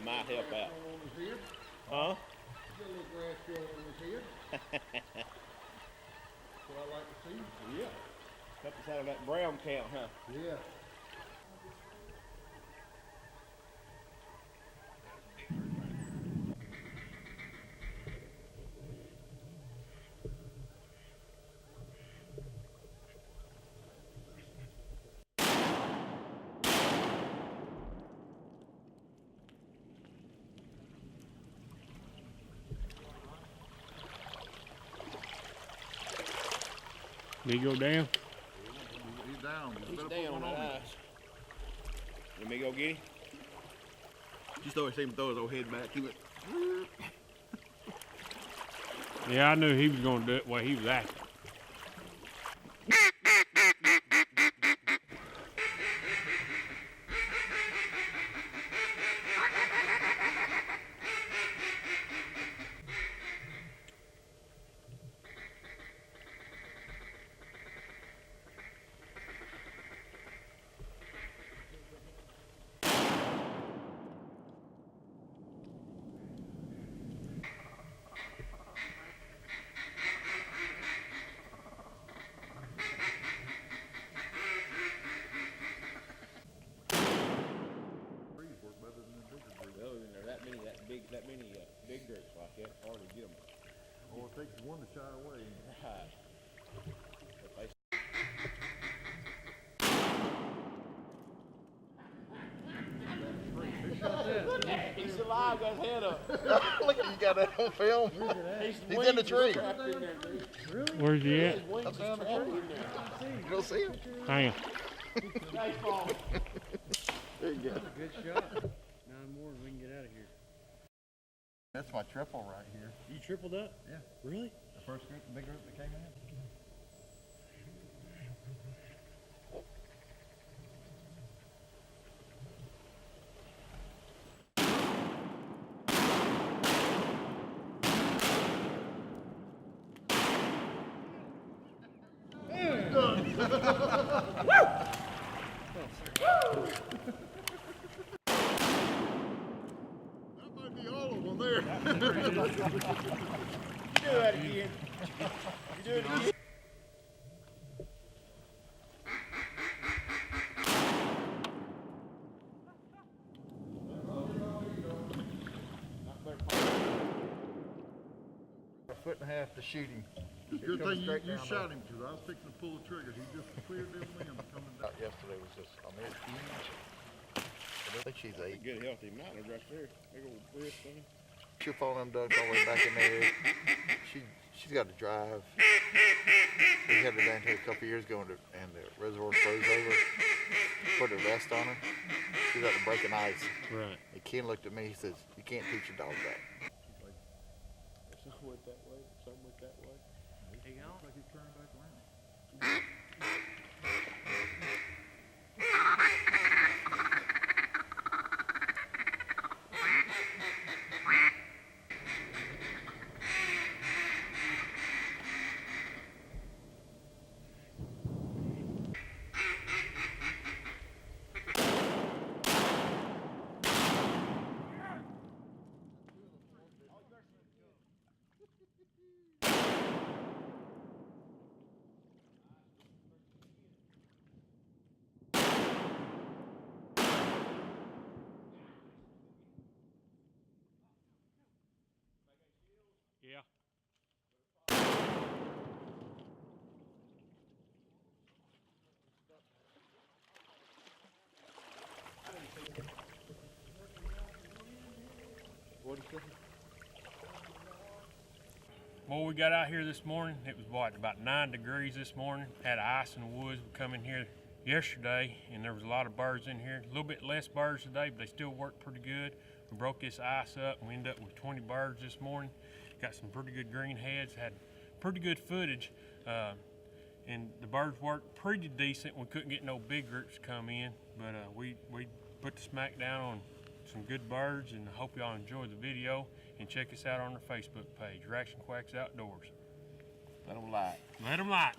might help out. On his head. Huh? He's got a little grass growing on his head. That's what I like to see. Yeah. Help us out of that brown count, huh? Yeah. Did he go down? He's down. He's down on that ice. Let me go get him. Just always see him throw his old head back. He went. Yeah, I knew he was going to do it while he was acting. That many big groups like that, hard to get them. Oh, it takes one to shy away. Right. He's alive, got his head up. Look, you got that on film. He's in the tree. Really? Where's he at? I found the tree. You don't see him? Hang on. Nice ball. There you go. Good shot. 9 more and we can get out of here. That's my triple right here. You tripled up? Yeah. Really? The first group, the big group that came in. That might be all of them there. You do that again. You do it again. A foot and a half to shoot him. It's a good thing you shot him, because I was fixing to pull the trigger. He just cleared them limbs coming down. Yesterday was just, I mean, it's huge. I think she's 8. Good healthy mountain right there. Big old wrist on him. She'll fall them ducks all the way back in there. She's got to drive. We had her down here a couple years ago and the reservoir froze over. Put a vest on her. She's out to breaking ice. Right. And Ken looked at me, he says, "You can't teach your dog that." Some went that way, some went that way. Hang on. Like he's turning back around. Yeah. What do you say? Well, we got out here this morning. It was what, about 9 degrees this morning. Had ice in the woods. We come in here yesterday and there was a lot of birds in here. A little bit less birds today, but they still work pretty good. We broke this ice up and we ended up with 20 birds this morning. Got some pretty good green heads, had pretty good footage. And the birds worked pretty decent. We couldn't get no big groups to come in, but we put the smack down on some good birds, and I hope y'all enjoy the video and check us out on our Facebook page, Raction Quacks Outdoors. Let them lie. Let them light.